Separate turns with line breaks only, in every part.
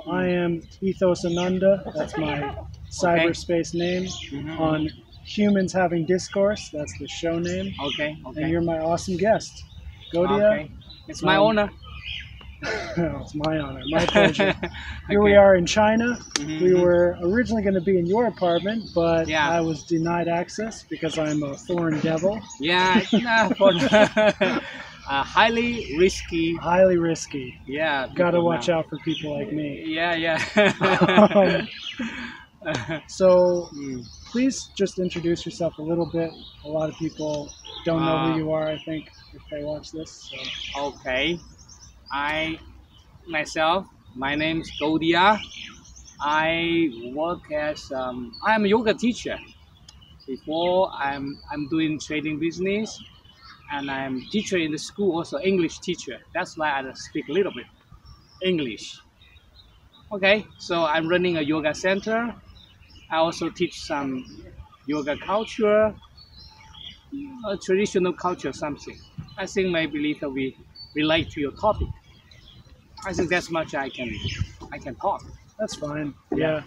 I am Ethos Ananda. That's my cyberspace name. On Humans Having Discourse, that's the show name.
Okay.
And you're my awesome guest, Gaudiya.
Okay. It's my honor.
It's my honor, my pleasure. Here we are in China. We were originally going to be in your apartment, but I was denied access because I'm a foreign devil.
Highly risky.
Highly risky.
Yeah.
Gotta watch out for people like me.
Yeah.
So please just introduce yourself a little bit. A lot of people don't know who you are, I think, if they watch this. So.
Okay. My name is Gaudiya. I work as I'm a yoga teacher. Before I'm doing trading business, and I'm teacher in the school, also English teacher. That's why I speak a little bit English. Okay, so I'm running a yoga center. I also teach some yoga culture, a traditional culture, something. I think maybe later we relate to your topic. I think that's much I can talk.
That's fine. Yeah.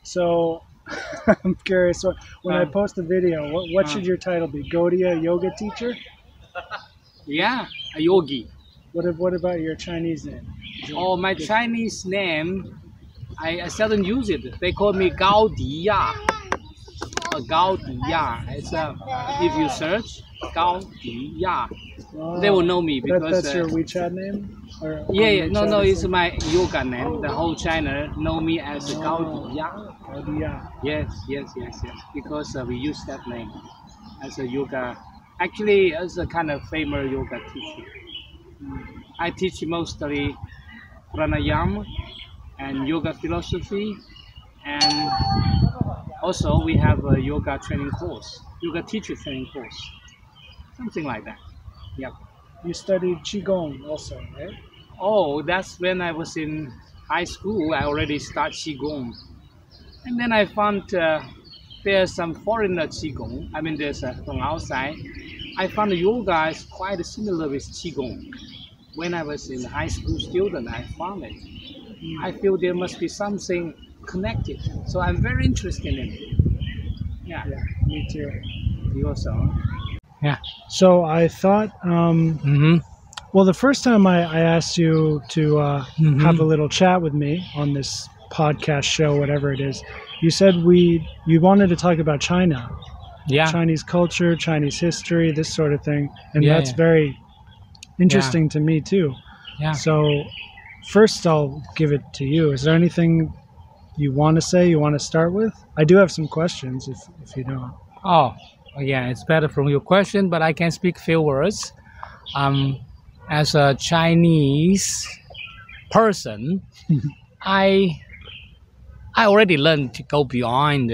So I'm curious. When I post a video, what should your title be? Gaudiya, yoga teacher?
Yeah, a yogi.
What about your Chinese name?
Oh, my Chinese name, I seldom use it. They call me Gaudiya. Gaudiya. It's if you search Gaudiya, they will know me because
that's your WeChat name. Or
no, it's my yoga name. The whole China know me as Gaudiya.
Gaudiya.
Yes. Because we use that name as a yoga. Actually, as a kind of famous yoga teacher. I teach mostly pranayama and yoga philosophy, and also we have a yoga training course, yoga teacher training course, something like that. Yeah.
You studied Qigong also, right?
Oh, that's when I was in high school. I already started Qigong, and then I found there's some foreigner Qigong. I mean, there's from outside. I found yoga is quite similar with Qigong. When I was in high school student, I found it. I feel there must be something connected. So I'm very interested in it. Yeah,
me too.
You also? Yeah.
So I thought, well, the first time I asked you to have a little chat with me on this podcast show, whatever it is, you said you wanted to talk about China.
Yeah.
Chinese culture, Chinese history, this sort of thing. And that's very interesting to me too.
Yeah.
So first I'll give it to you. Is there anything you want to say, you want to start with? I do have some questions if you don't.
Oh, yeah, it's better from your question, but I can speak few words. As a Chinese person, I already learned to go beyond,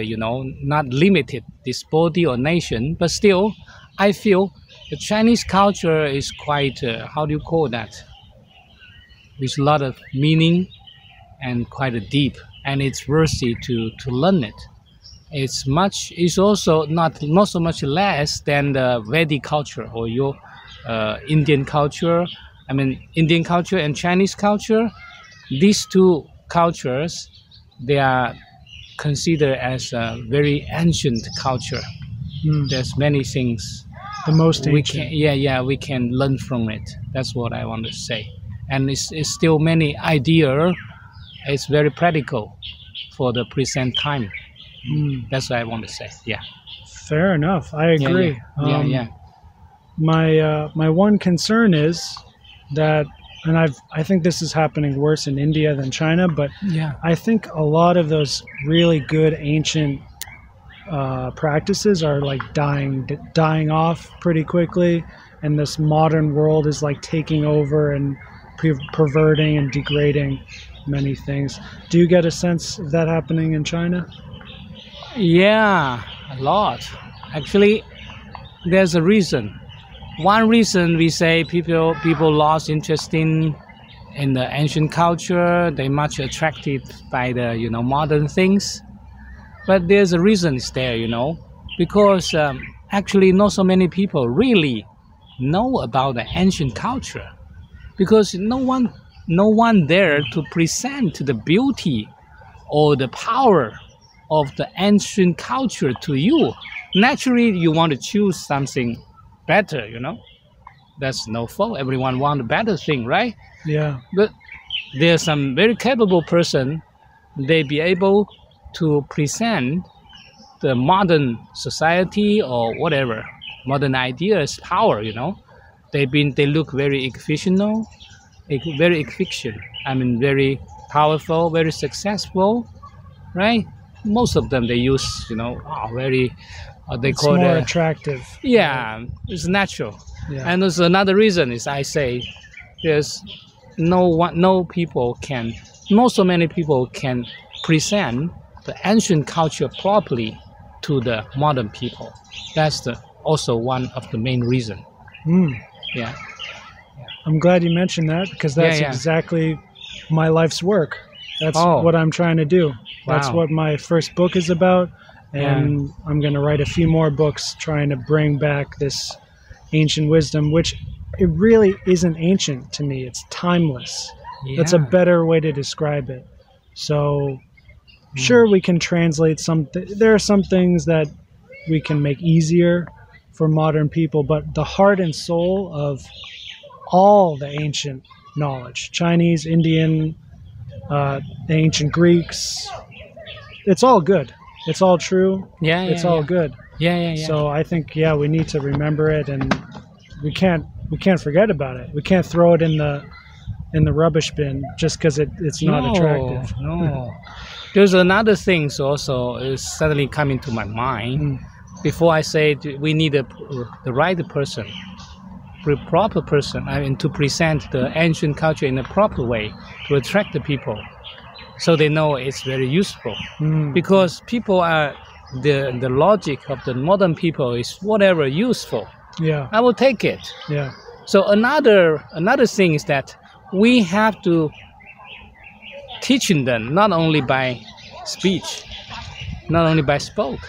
not limited this body or nation, but still I feel the Chinese culture is quite, how do you call that? With a lot of meaning and quite deep, and it's worthy to learn it. It's also not so much less than the Vedic culture or your Indian culture. I mean, Indian culture and Chinese culture, these two cultures, they are considered as a very ancient culture. There's many things.
The most ancient.
We can learn from it. That's what I want to say. And it's still many ideas. It's very practical for the present time. That's what I want to say. Yeah.
Fair enough. I agree.
Yeah.
My one concern is that, and I think this is happening worse in India than China, but I think a lot of those really good ancient practices are like dying off pretty quickly, and this modern world is like taking over and perverting and degrading many things. Do you get a sense of that happening in China?
Yeah, a lot. Actually, there's a reason. One reason we say people lost interest in the ancient culture. They much attracted by the modern things. But there's a reason it's there, because actually not so many people really know about the ancient culture, because no one no one there to present the beauty or the power of the ancient culture to you. Naturally, you want to choose something better, you know. That's no fault. Everyone want a better thing, right?
Yeah.
But there's some very capable person. They be able to present the modern society or whatever modern ideas power. You know, they look very efficient, very efficient. I mean, very powerful, very successful, right? Most of them they use, you know, very they
It's
call
more
it.
attractive.
Yeah, it's natural.
Yeah.
And there's another reason is I say there's no people can, not so many people can present the ancient culture properly to the modern people. That's also one of the main reason.
Mm.
Yeah.
I'm glad you mentioned that because that's
Yeah.
exactly my life's work. That's
Oh.
what I'm trying to do. That's
Wow.
what my first book is about. And I'm going to write a few more books trying to bring back this ancient wisdom, which it really isn't ancient to me. It's timeless. That's a
Yeah.
better way to describe it. So sure, we can translate there are some things that we can make easier for modern people, but the heart and soul of all the ancient knowledge, Chinese, Indian, the ancient Greeks, it's all good. It's all true.
Yeah.
It's all good.
Yeah.
So I think, yeah, we need to remember it, and we can't forget about it. We can't throw it in the rubbish bin just because it's not attractive.
No. There's another thing also is suddenly coming to my mind. Before I say we need the right person, the proper person, I mean, to present the ancient culture in a proper way to attract the people, so they know it's very useful. Because people are the logic of the modern people is whatever useful.
Yeah.
I will take it.
Yeah.
So another thing is that we have to teaching them not only by speech, not only by spoke.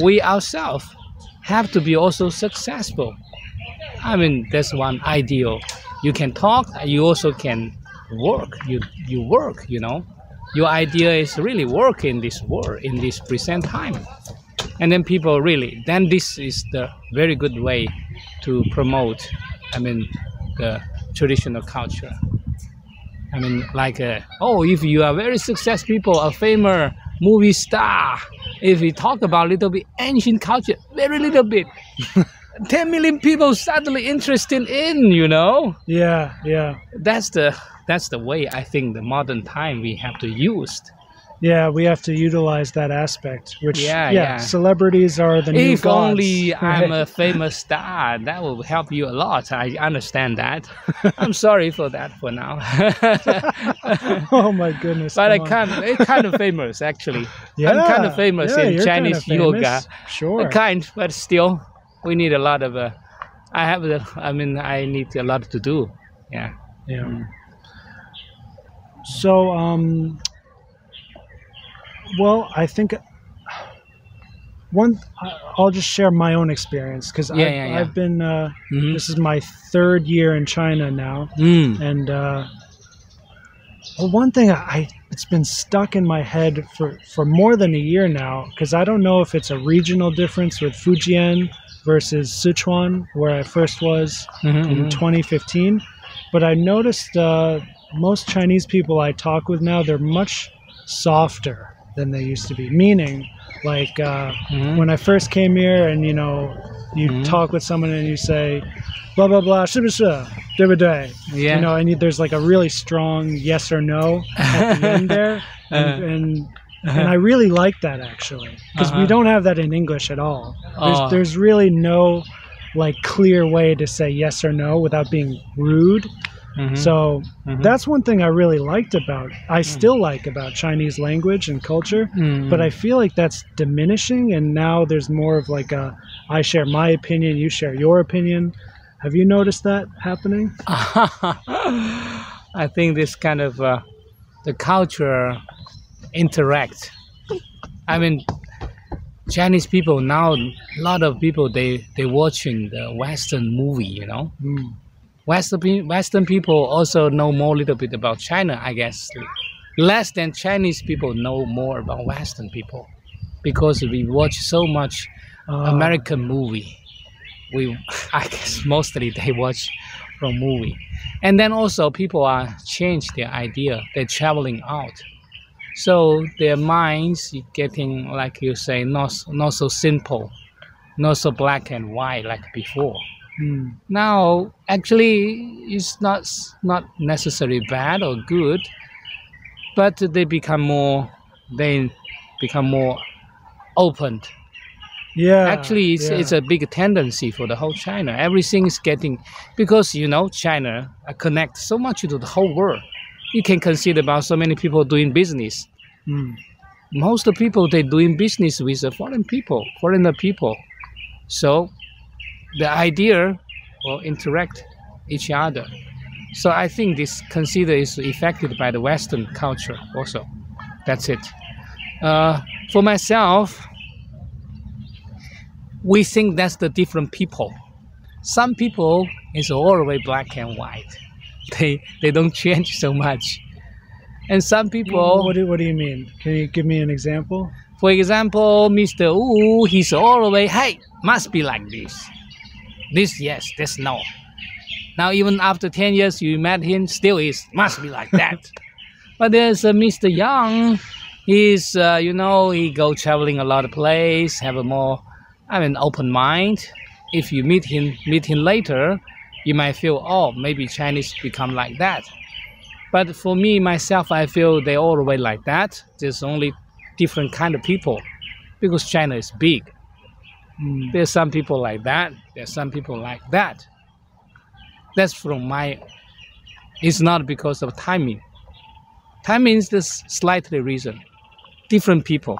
We ourselves have to be also successful. I mean, that's one ideal. You can talk, you also can work. You work, you know. Your idea is really work in this world, in this present time. And then people really, then this is the very good way to promote, I mean, the traditional culture. I mean, like, if you are very successful people, a famous movie star, if we talk about a little bit ancient culture, very little bit, 10 million people suddenly interested in, you know?
Yeah. Yeah.
That's the way I think the modern time we have to use.
Yeah, we have to utilize that aspect, which,
Yeah.
celebrities are the new
If
gods.
only I'm a famous star, that will help you a lot. I understand that. I'm sorry for that for now.
Oh my goodness.
But
come
it's kind of famous actually.
Yeah,
I'm kind of famous in
you're kind
Chinese
of famous.
yoga.
Sure.
But still, we need a lot of. I need a lot to do. Yeah.
Yeah. So, well, I think I'll just share my own experience because I've been. This is my third year in China now, and one thing it's been stuck in my head for more than a year now because I don't know if it's a regional difference with Fujian versus Sichuan, where I first was in 2015, but I noticed most Chinese people I talk with now, they're much softer than they used to be. Meaning, like when I first came here and, you talk with someone and you say, blah, blah, blah, 是不是? 对不对?
Yeah.
And there's like a really strong yes or no at the end there. And I really like that actually, because we don't have that in English at all. There's really no like clear way to say yes or no without being rude. So that's one thing I really liked I still like about Chinese language and culture, but I feel like that's diminishing, and now there's more of like I share my opinion, you share your opinion. Have you noticed that happening?
I think this kind of the culture interact. I mean, Chinese people now, a lot of people they watching the Western movie, Western people also know more a little bit about China, I guess. Less than Chinese people know more about Western people because we watch so much American movie. I guess mostly they watch from movie. And then also people are change their idea. They're traveling out. So their minds getting, like you say, not so simple, not so black and white like before. Now, actually, it's not necessarily bad or good, but they become more open.
Yeah.
Actually, it's a big tendency for the whole China. Everything is getting, because China connects so much to the whole world. You can consider about so many people doing business. Most of the people they doing business with the foreigner people. So the idea will interact each other. So I think this consider is affected by the Western culture also. That's it. For myself, we think that's the different people. Some people is always black and white. They don't change so much. And some people...
What do you mean? Can you give me an example?
For example, Mr. Wu, he's always, hey, must be like this. This yes, this no. Now even after 10 years you met him, still is, must be like that. But there's Mr. Yang, he's, he go traveling a lot of place, have a more, open mind. If you meet him later, you might feel, oh, maybe Chinese become like that. But for me, myself, I feel they all the way like that. There's only different kind of people because China is big. There's some people like that. There's some people like that. That's from it's not because of timing. Timing is the slightly reason. Different people,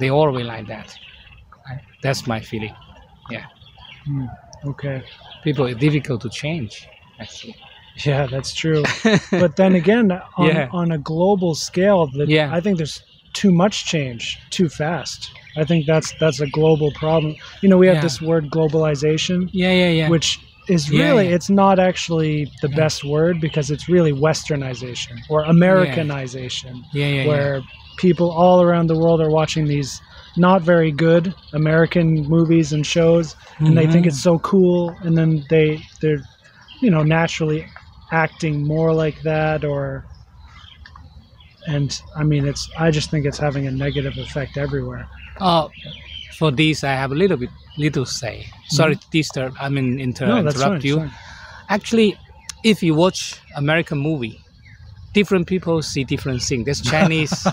they all the way like that. That's my feeling. Yeah.
Okay.
People are difficult to change, actually.
Yeah, that's true. But then again, on a global scale, I think there's too much change too fast. I think that's a global problem. We have this word globalization, which is really, it's not actually the best word because it's really westernization or Americanization, where people all around the world are watching these not very good American movies and shows, and they think it's so cool, and then they're naturally acting more like that, I just think it's having a negative effect everywhere.
For this, I have a little to say. Sorry to disturb. Interrupt you.
Fine.
Actually, if you watch American movie, different people see different things. There's Chinese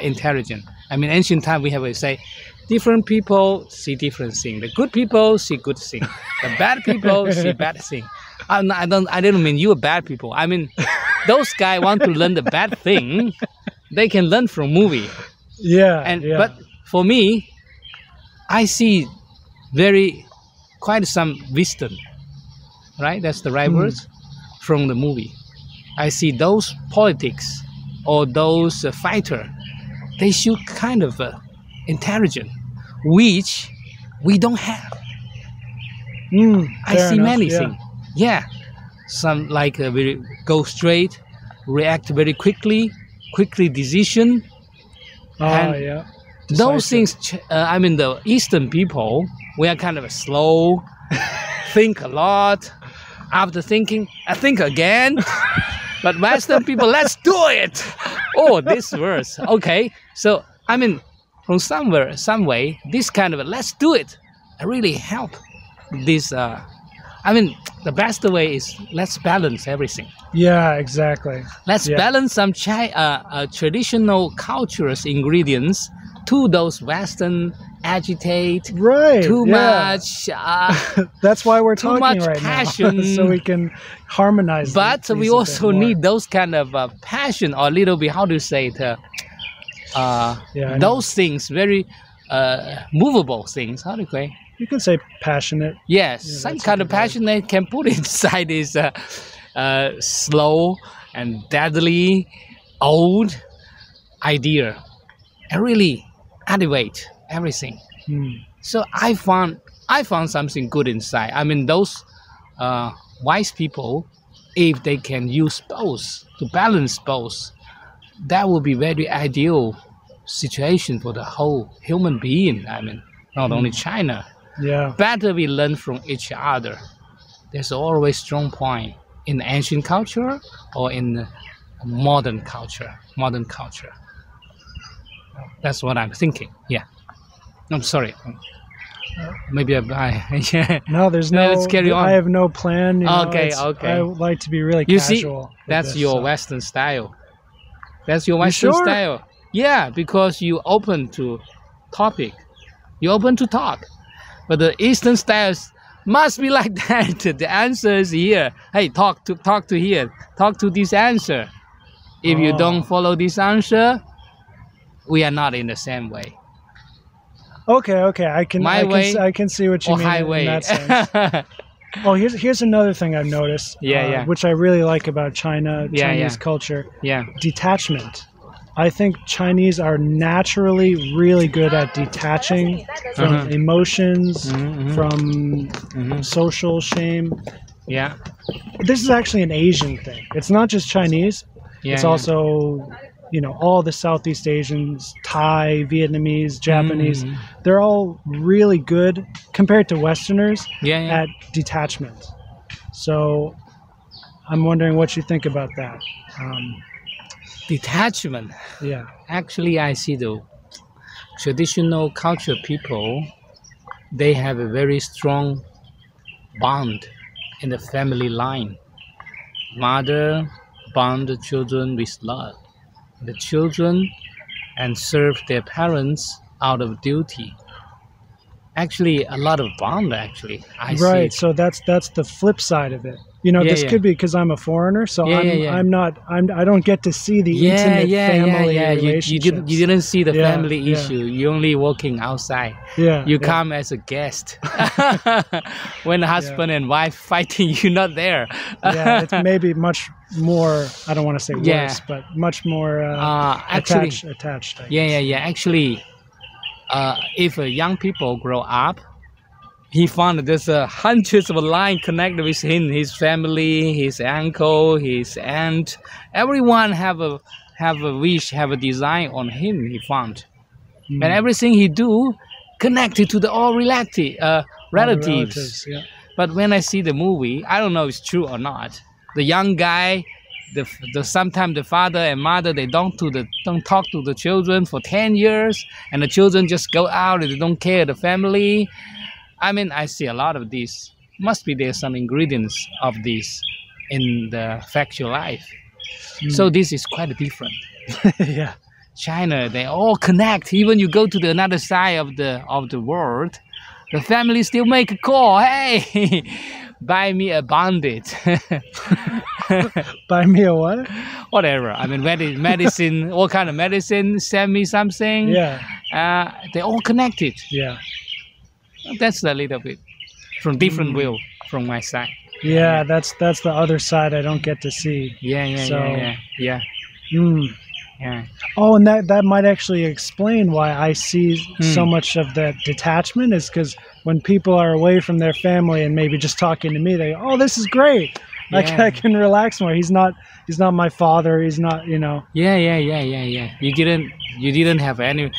intelligent. Ancient time we have to say, different people see different things. The good people see good things. The bad people see bad things. I didn't mean you are bad people. Those guys want to learn the bad thing. They can learn from movie. But for me, I see quite some wisdom. Right? That's the right words from the movie. I see those politics or those fighter. They show kind of intelligent, which we don't have. I see many things. Yeah, some like go straight, react very quickly decision. Those things. The Eastern people, we are kind of slow, think a lot. After thinking, I think again. But Western people, let's do it. Oh, this verse. Okay, so from somewhere, some way, this kind of let's do it really help this. The best way is let's balance everything.
Yeah, exactly.
Let's balance some traditional cultures ingredients to those Western agitate.
Right.
Too much.
That's why we're talking
right
passion. Now, so we can harmonize.
But we also need those kind of passion or a little bit. How do you say it? Those things, very movable things. How do you say?
You can say passionate.
Yes, some kind of passion they can put inside is slow and deadly old idea and really elevate everything. So I found I found something good inside. I mean, those wise people, if they can use both to balance both, that would be very ideal situation for the whole human being. I mean, not only China.
Yeah.
Better we learn from each other. There's always strong point in ancient culture or in modern culture. Modern culture. That's what I'm thinking. Yeah. I'm sorry. Maybe yeah.
No, there's no.
Let's carry on.
I have no plan. You know,
Okay.
I would like to be really
You
casual.
see, that's your Western style. That's your
You
Western
sure?
style. Yeah, because you open to topic. You open to talk. But the Eastern styles must be like that. The answer is here. Hey, talk to here. Talk to this answer. If you don't follow this answer, we are not in the same way.
Okay. I can see what you
Or
mean
highway.
in that sense. Oh, here's another thing I've noticed.
Yeah.
Which I really like about Chinese culture.
Yeah.
Detachment. I think Chinese are naturally really good at detaching from emotions, from social shame.
Yeah.
This is actually an Asian thing. It's not just Chinese.
Yeah,
it's also, all the Southeast Asians, Thai, Vietnamese, Japanese. They're all really good compared to Westerners at detachment. So I'm wondering what you think about that.
Detachment.
Yeah.
Actually, I see the traditional culture people, they have a very strong bond in the family line. Mother bond the children with love. The children and serve their parents out of duty. Actually, a lot of bond. Actually, I see.
Right. So that's the flip side of it. This could be because I'm a foreigner, so I don't get to see the intimate family relationships.
You didn't see the family issue. You're only walking outside. You come as a guest. When the husband and wife fighting, you're not there.
It's maybe much more. I don't want to say worse, but much more attached.
Actually, if young people grow up, he found that there's hundreds of lines connected with him, his family, his uncle, his aunt. Everyone have a wish, have a design on him. He found, and everything he do connected to the all relatives. But when I see the movie, I don't know if it's true or not. The young guy, sometimes the father and mother, they don't talk to the children for 10 years, and the children just go out and they don't care the family. I mean, I see a lot of this. Must be there's some ingredients of this in the factual life. So this is quite different. China, they all connect. Even you go to the another side of the world, the family still make a call. Hey, buy me a bandit.
Buy me a what?
Whatever. I mean, medicine. What kind of medicine? Send me something. They all connected. That's a little bit from different view from my side.
That's the other side I don't get to see. Oh, and that might actually explain why I see so much of that detachment, is because when people are away from their family and maybe just talking to me, they go, "Oh, this is great. I can relax more. He's not my father. He's not,
You didn't have any.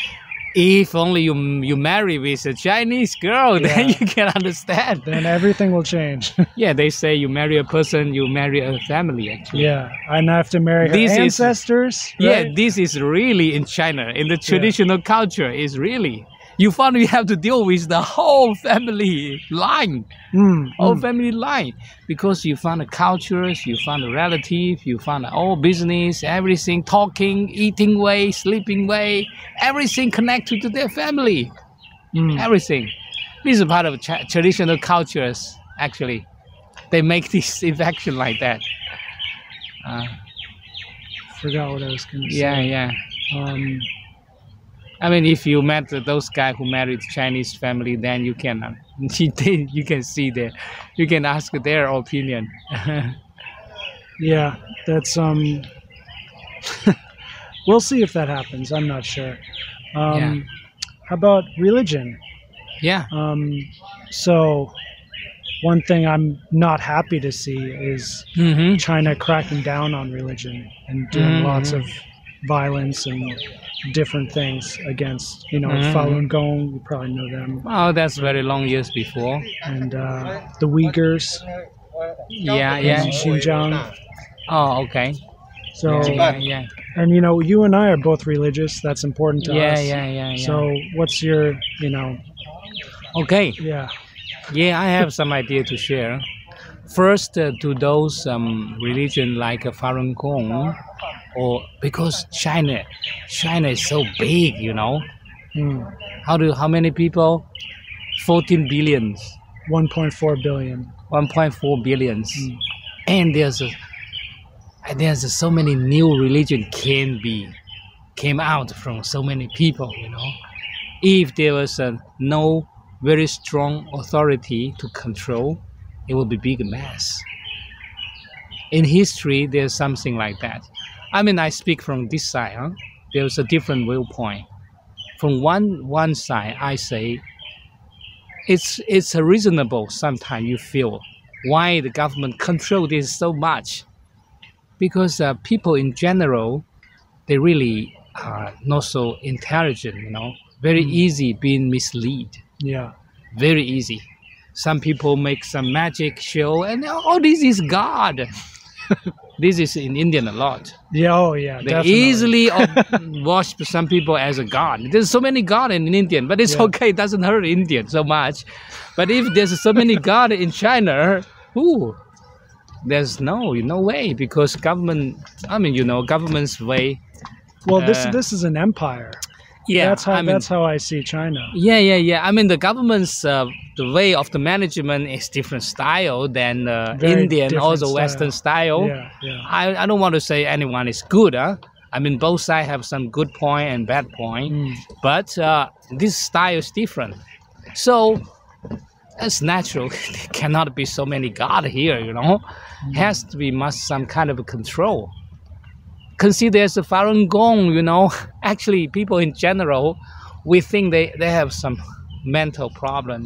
If only you marry with a Chinese girl, then you can understand.
Then everything will change.
They say you marry a person, you marry a family, actually.
And I have to marry her ancestors. Right?
This is really in China, in the traditional culture, is really. You find you have to deal with the whole family line. Whole family line. Because you find the cultures, you find the relative, you find all business, everything, talking, eating way, sleeping way, everything connected to their family. Everything. This is part of traditional cultures, actually. They make this affection like that.
Forgot what I was going to say.
I mean, if you met those guys who married Chinese family, then you can see there, you can ask their opinion.
That's we'll see if that happens. I'm not sure. How about religion?
Yeah.
So one thing I'm not happy to see is China cracking down on religion and doing lots of violence and different things against, Falun Gong, you probably know them.
Oh, that's very long years before.
And the Uyghurs.
Yeah,
In
yeah.
Xinjiang.
Oh, okay.
So,
Yeah.
and you and I are both religious. That's important to us.
Yeah.
So, what's your,
Okay.
Yeah.
Yeah, I have some idea to share. First, to those religion like Falun Gong, or because China is so big, How many people? 14 billions.
1.4 billion.
1.4 billions. And there's so many new religion came out from so many people, If there was no very strong authority to control, it will be big mess. In history, there's something like that. I mean, I speak from this side. There's a different viewpoint. From one side, I say it's a reasonable. Sometimes you feel why the government control this so much, because people in general, they really are not so intelligent. Very easy being misled.
Yeah.
Very easy. Some people make some magic show and this is God. This is in Indian a lot.
Yeah, oh yeah.
They
definitely.
easily worship some people as a god. There's so many God in Indian, but it's okay. It doesn't hurt Indian so much. But if there's so many God in China, there's no way, because government. Government's way.
Well, this is an empire.
Yeah,
that's how I see China.
Yeah. I mean, the government's the way of the management is different style than Indian or the Western style.
Yeah.
I don't want to say anyone is good. I mean, both sides have some good point and bad point, but this style is different. So it's natural. There cannot be so many God here. Has to be some kind of a control. Consider as a Falun Gong, actually people in general, we think they have some mental problem,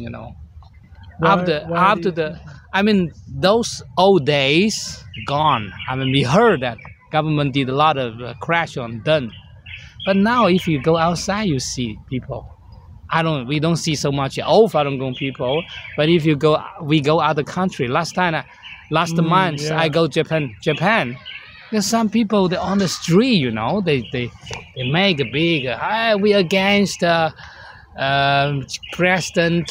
Those old days gone. I mean, we heard that government did a lot of crash on done. But now if you go outside, you see people. We don't see so much old Falun Gong people, but if we go other country. Last month, I go Japan. There's some people, they're on the street, they make a big, we against president,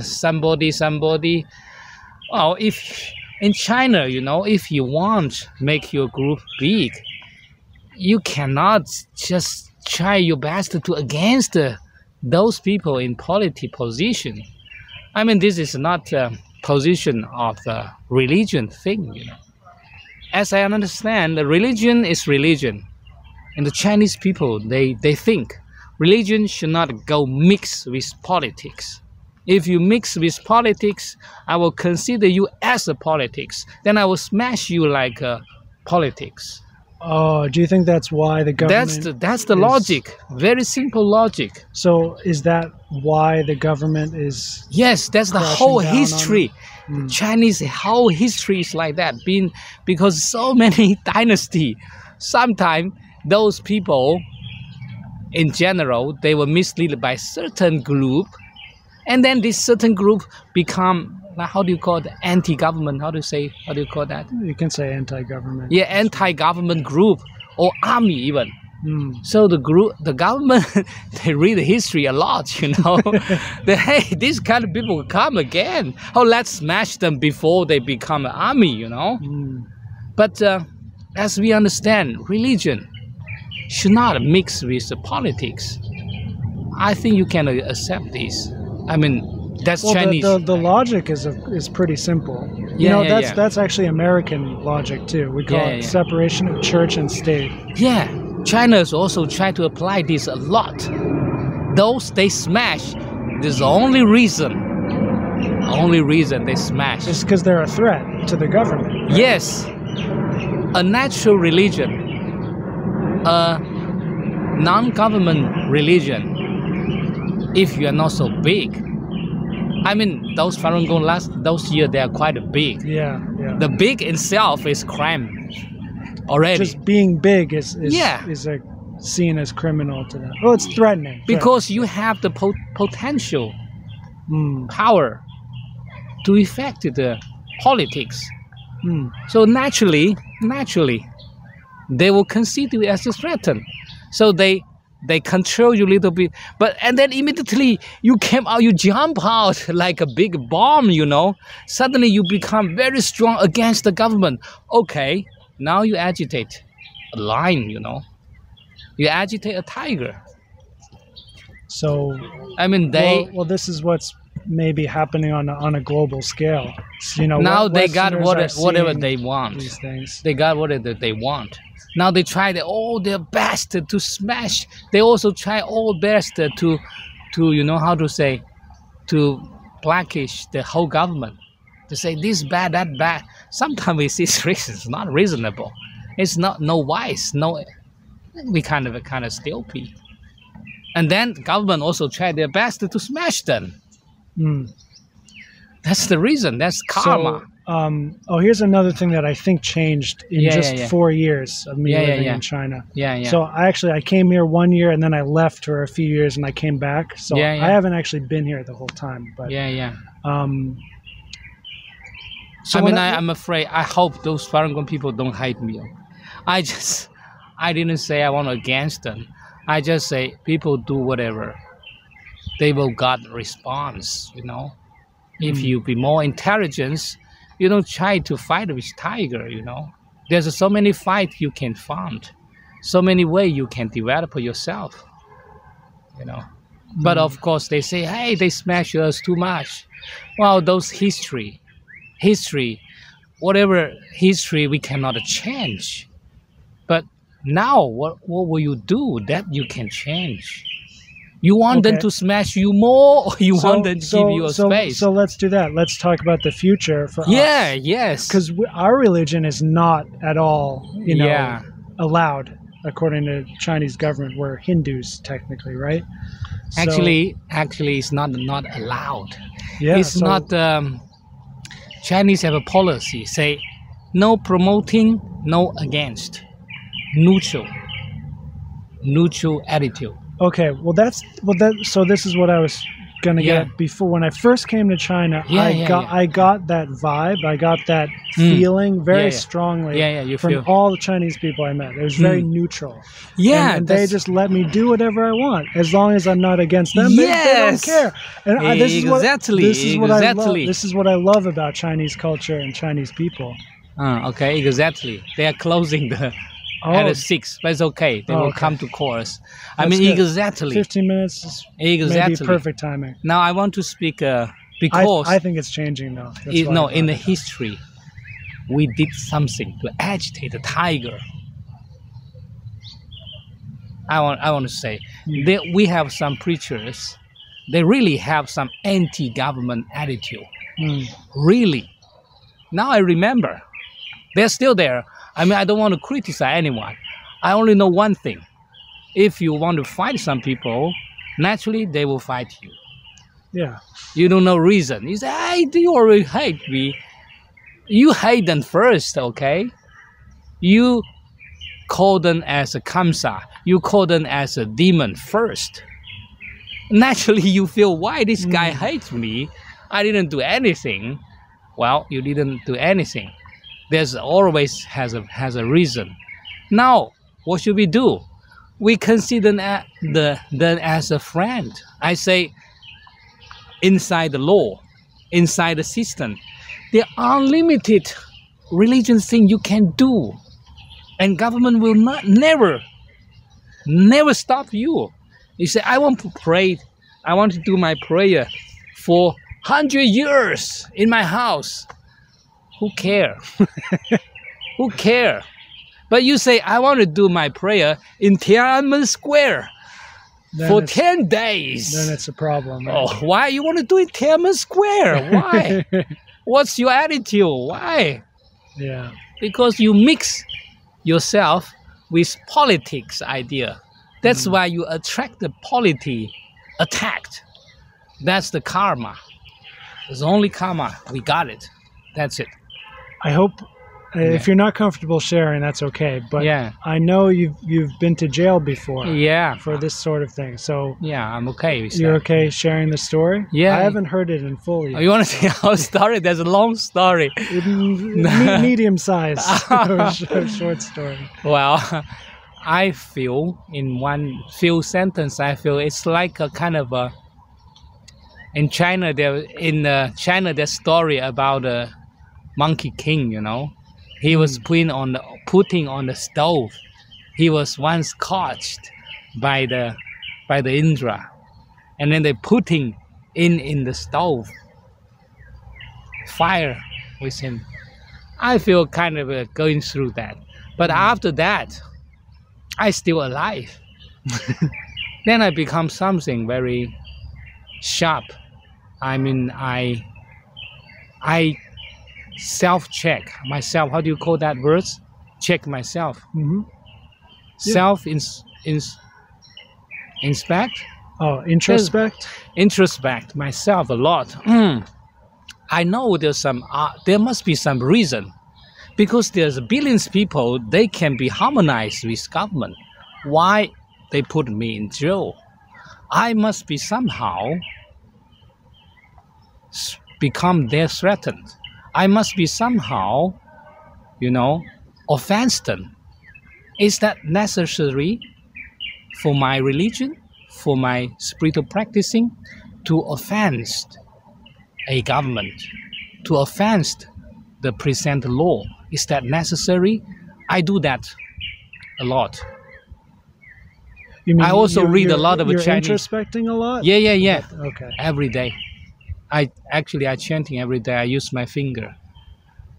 somebody. Well, if in China, if you want make your group big, you cannot just try your best to against those people in political position. I mean, this is not a position of the religion thing, As I understand, the religion is religion. And the Chinese people, they think religion should not go mix with politics. If you mix with politics, I will consider you as a politics. Then I will smash you like politics.
Oh, do you think that's why the government...
That's the logic. Very simple logic.
So is that why the government is...
Yes, that's the whole history. Chinese whole history is like that, because so many dynasty. Sometimes those people, in general, they were misled by certain group, and then this certain group become, how do you call it, anti-government? How do you call that?
You can say anti-government.
Yeah, anti-government group or army even. So the government, they read the history a lot, hey, these kind of people will come again. Let's smash them before they become an army, But as we understand, religion should not mix with the politics. I think you can accept this. I mean, that's Chinese.
The logic is pretty simple. That's actually American logic too. We call it separation of church and state.
Yeah. China has also tried to apply this a lot. Those they smash, this is the only reason they smash.
It's because they're a threat to the government. Right?
Yes. A natural religion, a non-government religion if you are not so big. I mean, those Falun Gong those years, they are quite big.
Yeah.
The big itself is crime already.
Just being big is seen as criminal to them. Oh, it's threatening.
Because you have the potential power to affect the politics. So naturally, they will consider you as a threat. So they control you a little bit, and then immediately you came out, you jump out like a big bomb, you know. Suddenly you become very strong against the government. Okay, now you agitate a lion, you know. You agitate a tiger.
So
I mean,
well, this is what's maybe happening on a global scale. So, you know,
now they got whatever they want.
These things.
They got whatever they want. Now they try their best to smash. They also try all best to you know how to say, to blackish the whole government. To say this bad, that bad. Sometimes we see it's not reasonable. It's not wise. We kind of stupid. And then government also try their best to smash them. That's the reason. That's karma.
So, here's another thing that I think changed in 4 years of me living in China. So I came here 1 year and then I left for a few years and I came back. So I haven't actually been here the whole time. But
so I'm afraid. I hope those Falun Gong people don't hate me. I didn't say I want against them. I just say people do whatever. They will get response, you know. If you be more intelligent, you don't try to fight with tiger, you know. There's so many fights you can find. So many ways you can develop yourself, you know. But of course they say, hey, they smash us too much. Well, those history, whatever history we cannot change. But now, what will you do that you can change? You want them to smash you more, or you want them to give you a space?
So let's do that. Let's talk about the future for us.
Yes.
Because our religion is not at all, you know, allowed according to Chinese government. We're Hindus technically, right?
Actually, it's not allowed.
Yeah,
it's not. Chinese have a policy say, no promoting, no against. Neutral attitude.
Okay, so this is what I was gonna get before. When I first came to China, I got that vibe, I got that feeling very strongly from all the Chinese people I met. It was very neutral. And they just let me do whatever I want as long as I'm not against them. They don't care. And this is what I love. This is what I love about Chinese culture and Chinese people.
Okay, exactly. They are closing at 6, but it's okay. They will come to course. I mean, good. Exactly.
15 minutes is maybe perfect timing.
Now I want to speak because
I think it's changing now.
In the history, we did something to agitate the tiger. I want to say that we have some preachers. They really have some anti-government attitude. Really. Now I remember, they're still there. I mean, I don't want to criticize anyone. I only know one thing. If you want to fight some people, naturally they will fight you.
Yeah.
You don't know reason. You say, hey, do you already hate me? You hate them first, okay? You call them as a kamsa. You call them as a demon first. Naturally, you feel, why this guy hates me? I didn't do anything. Well, you didn't do anything. There's always has a reason. Now, what should we do? We consider them as a friend. I say, inside the law, inside the system, there are unlimited religion thing you can do, and government will never stop you. You say, I want to pray. I want to do my prayer for 100 years in my house. Who care? Who care? But you say, I want to do my prayer in Tiananmen Square for 10 days.
Then it's a problem. Right?
Oh, why you want to do it Tiananmen Square? Why? What's your attitude? Why?
Yeah.
Because you mix yourself with politics idea. That's why you attract the polity attacked. That's the karma. It's only karma. We got it. That's it.
I hope if you're not comfortable sharing, that's okay. But
Yeah.
I know you've been to jail before.
Yeah.
For this sort of thing. So
Yeah, I'm okay with
you're
that.
okay sharing the story?
Yeah.
I haven't heard it in full
Oh,
yet.
you want to see our story? There's a long story.
Medium size short story.
Well, I feel in one few sentence, I feel it's like a kind of a. In China, there's story about a Monkey King. You know, he was putting on the stove. He was once caught by the Indra, and then they putting in the stove fire with him. I feel kind of going through that, but after that, I still alive. Then I become something very sharp. I mean, I self-check myself. How do you call that word? Check myself.
Mm-hmm. Yeah.
Inspect.
Oh, introspect.
Introspect myself a lot. I know there must be some reason, because there's billions of people. They can be harmonized with government. Why they put me in jail? I must be somehow become their threatened. I must be somehow, offense them. Is that necessary for my religion, for my spiritual practicing, to offense a government, to offense the present law? Is that necessary? I do that a lot.
You mean
I also read a lot of
you're
Chinese.
Introspecting a lot?
Yeah.
Okay.
Every day. I chanting every day. I use my finger.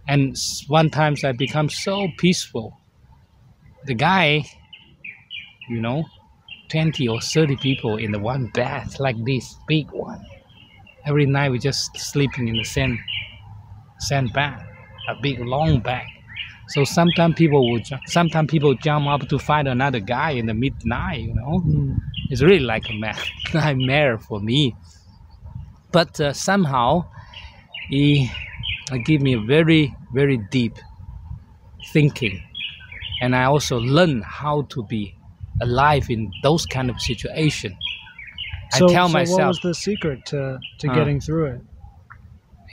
And one time I become so peaceful. The guy, 20 or 30 people in the one bed, like this, big one. Every night we just sleeping in the sand bed, a big long bed. So sometimes people jump up to find another guy in the midnight, It's really like a nightmare for me. But somehow, he give me a very, very deep thinking. And I also learn how to be alive in those kind of situations. I tell myself.
What was the secret to getting through it?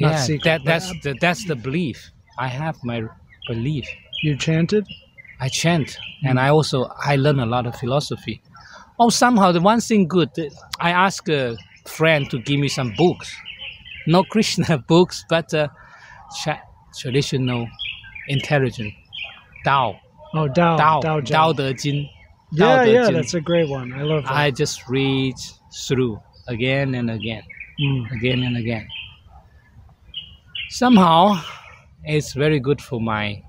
Not secret, that's the belief. I have my belief.
You chanted?
I chant, and I learn a lot of philosophy. Oh, somehow the one thing good, I ask a friend to give me some books. No Krishna books, but traditional intelligence. Tao.
Oh, Tao.
Tao De Jing.
Yeah, that's a great one. I love that.
I just read through again and again. Again and again. Somehow, it's very good for my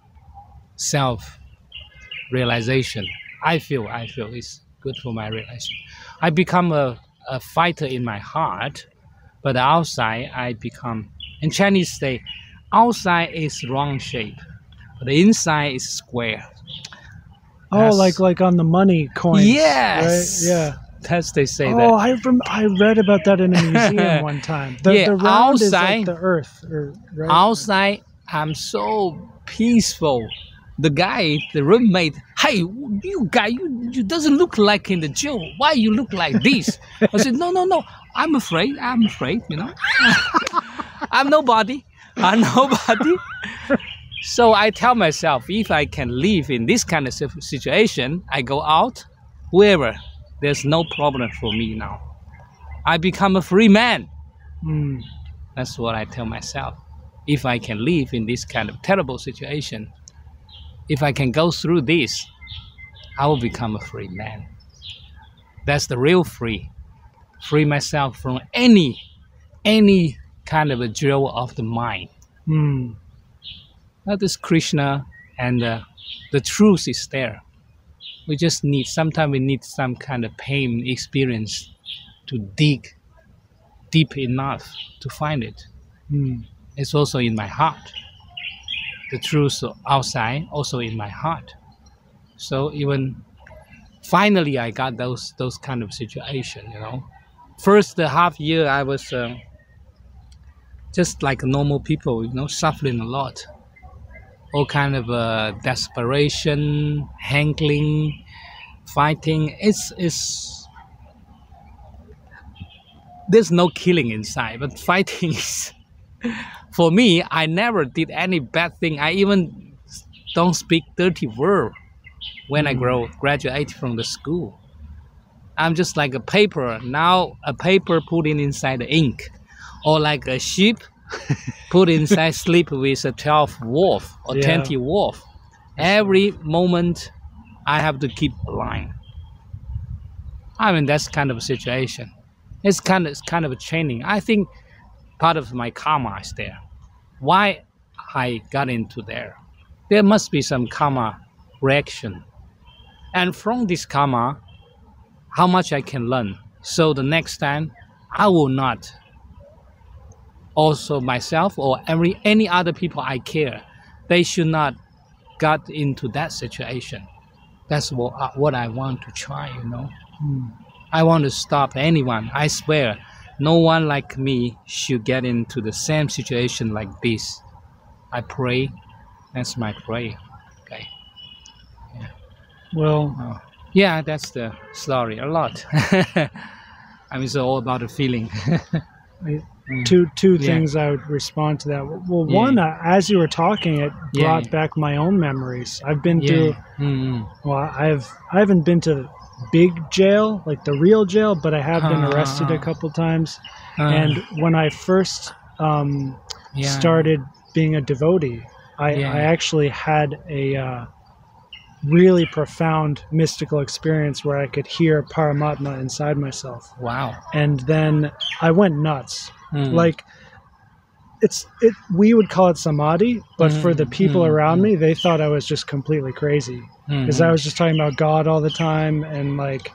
self-realization. I feel it's good for my realization. I become a fighter in my heart, but outside I become, in Chinese say, outside is round shape, but the inside is square.
Oh, like on the money coins.
Yes.
Right? Yeah.
That's they say that.
Oh, I read about that in a museum one time. The round
outside,
is like the earth, right?
Outside, I'm so peaceful. The roommate, hey, you guy, you doesn't look like in the jail. Why you look like this? I said, no. I'm afraid. I'm nobody. So I tell myself, if I can live in this kind of situation, I go out, wherever. There's no problem for me now. I become a free man. That's what I tell myself. If I can live in this kind of terrible situation, if I can go through this, I will become a free man. That's the real free. Free myself from any kind of a jail of the mind. That is Krishna, and the truth is there. We just sometimes we need some kind of pain experience to dig deep enough to find it. It's also in my heart. The truth outside, also in my heart. So even finally I got those kind of situation, first half year I was just like normal people, you know, suffering a lot. All kind of desperation, hankling, fighting. It's there's no killing inside, but fighting is. For me, I never did any bad thing. I even don't speak dirty word when I graduate from the school. I'm just like a paper. Now a paper put in inside the ink, or like a sheep put inside sleep with a 12 wolf or 20 wolf. Every moment I have to keep alive. I mean, that's kind of a situation. It's kind of a training. I think part of my karma is there. Why I got into there? There must be some karma reaction. And from this karma, how much I can learn. So the next time, I will not also myself or any other people I care, they should not get into that situation. That's what I want to try, you know. I want to stop anyone. I swear, no one like me should get into the same situation like this. I pray. That's my prayer. Okay. Yeah.
Well,
yeah, that's the story. A lot. I mean, it's all about the feeling.
two things I would respond to that. Well, one, as you were talking, it brought back my own memories. I've been through. Well, I haven't been to big jail, like the real jail, but I have been arrested a couple times. And when I first started being a devotee, I actually had a really profound mystical experience where I could hear Paramatma inside myself.
Wow.
And then I went nuts. Like we would call it samadhi, but for the people around me, they thought I was just completely crazy because I was just talking about God all the time and like,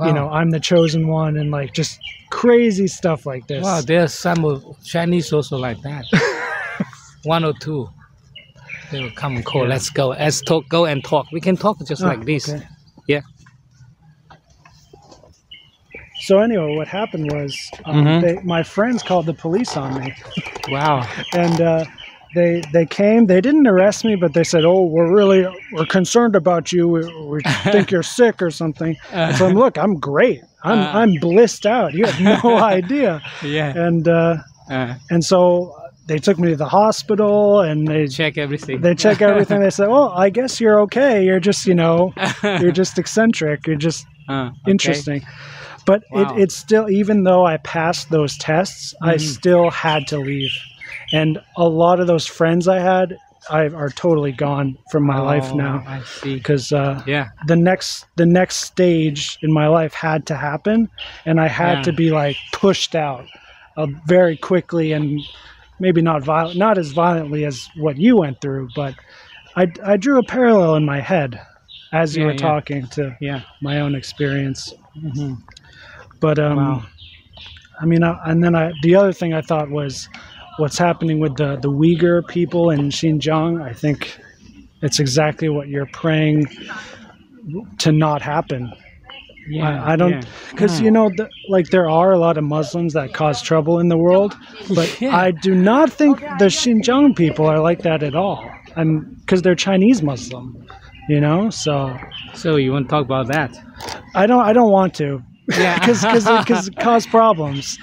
you know, I'm the chosen one and like just crazy stuff like this.
Wow, there's some of Chinese also like that. One or two. They will come and call. Let's go. Let's talk. Go and talk. We can talk just like this.
Okay.
Yeah.
So anyway, what happened was my friends called the police on me.
Wow.
And they came. They didn't arrest me, but they said, "Oh, we're concerned about you. We think you're sick or something." So look, I'm great. I'm blissed out. You have no idea.
Yeah.
And so they took me to the hospital and they
check everything.
They check everything. They said, "Well, I guess you're okay. You're just, you know, you're just eccentric. You're just interesting." But it's still, even though I passed those tests, I still had to leave. And a lot of those friends I had are totally gone from my life now.
I see.
Because the next stage in my life had to happen, and I had to be like pushed out very quickly, and maybe not as violently as what you went through, but I drew a parallel in my head as you were talking to my own experience. But I mean, and then the other thing I thought was what's happening with the Uyghur people in Xinjiang. I think it's exactly what you're praying to not happen. I don't, because you know, like there are a lot of Muslims that cause trouble in the world, but I do not think the Xinjiang people are like that at all, and because they're Chinese Muslim, you know. So
you want to talk about that?
I don't want to. Because it caused problems.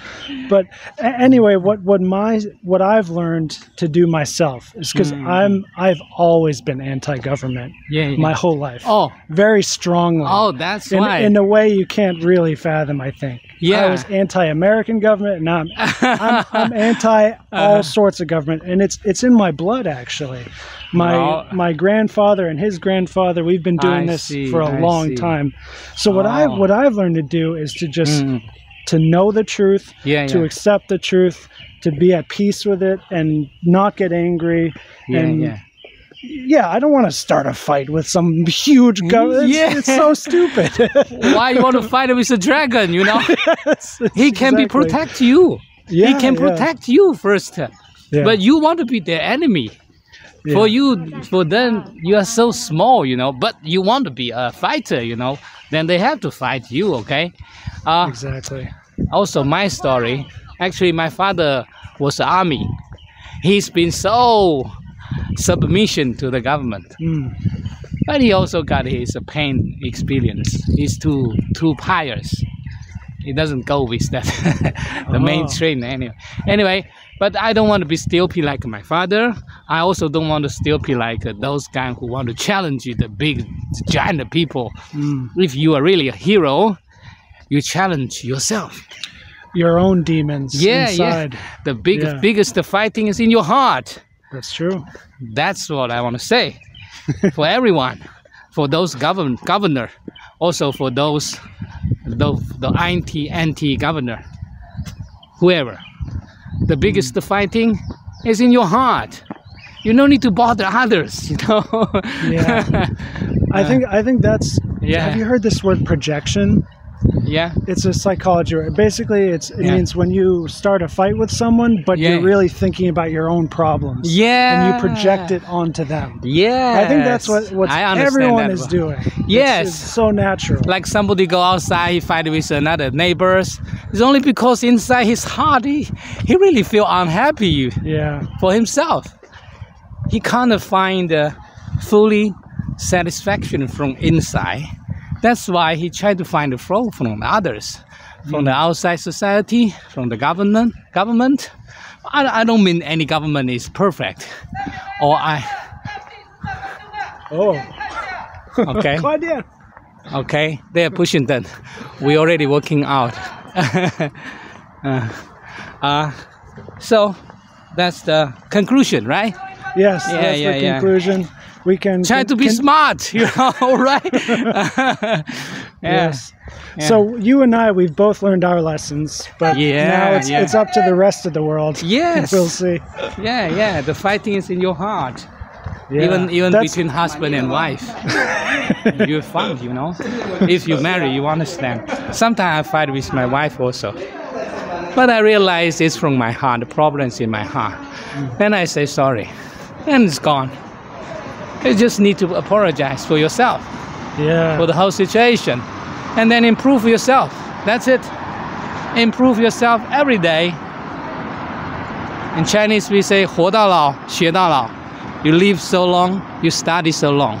But anyway, what I've learned to do myself is because I've always been anti-government my whole life. Oh, very strongly.
Oh, that's why.
In a way you can't really fathom, I think. Yeah, I was anti-American government, and now I'm anti all sorts of government, and it's in my blood actually. My grandfather and his grandfather, we've been doing this for a long time. So what I've learned to do is to just to know the truth, to accept the truth, to be at peace with it, and not get angry. I don't want to start a fight with some huge government. It's so stupid.
Why you want to fight with a dragon? You know, he can protect you. He can protect you first, but you want to be their enemy. For them, you are so small, you know, but you want to be a fighter, you know. then they have to fight you, okay?
Exactly.
Also, my story, actually, my father was army. He's been so submission to the government. But he also got his pain experience. He's too pious. It doesn't go with that, the mainstream anyway. But I don't want to be stupid like my father. I also don't want to stupid like those guys who want to challenge the big giant people. If you are really a hero, you challenge yourself.
Your own demons inside.
Yeah. The biggest fighting is in your heart.
That's true.
That's what I want to say for everyone, for those governor, also for those the anti-governor, whoever. The biggest fighting is in your heart. You don't need to bother others, you know.
Yeah. I think that's.
Yeah.
Have you heard this word projection?
Yeah.
It's a psychology word. Basically, it means when you start a fight with someone, but you're really thinking about your own problems.
Yeah.
And you project it onto them.
Yeah.
I think that's what everyone is doing.
Yes.
It's so natural.
Like somebody go outside, he fight with another neighbors. It's only because inside his heart, he really feel unhappy for himself. He can't find fully satisfaction from inside. That's why he tried to find the flow from others, from the outside society, from the government. I don't mean any government is perfect, Okay. Okay, they're pushing that. We're already working out. So that's the conclusion, right?
Yes, that's the conclusion. We can
try to be smart, you know, right?
Yes. So you and I, we've both learned our lessons, but now it's up to the rest of the world.
Yes.
We'll see.
Yeah. The fighting is in your heart. Even between husband and wife. You're fun, you know. If you marry, you understand. Sometimes I fight with my wife also. But I realize it's from my heart. The problem is in my heart. Then I say sorry. And it's gone. You just need to apologize for yourself, for the whole situation, and then improve yourself. That's it. Improve yourself every day. In Chinese, we say 活到老，学到老. You live so long, you study so long.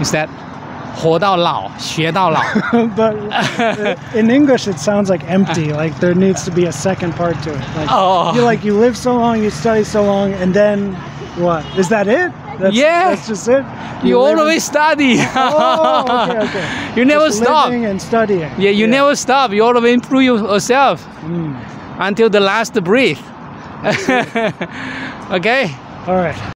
Is that 活到老，学到老?
But in English, it sounds like empty. Like there needs to be a second part to it. Like you live so long, you study so long, and then what? Is that it? That's just it?
You always study.
Okay.
You never
just
stop.
Living and studying.
Yeah, you never stop. You always improve yourself until the last breath. Okay?
All right.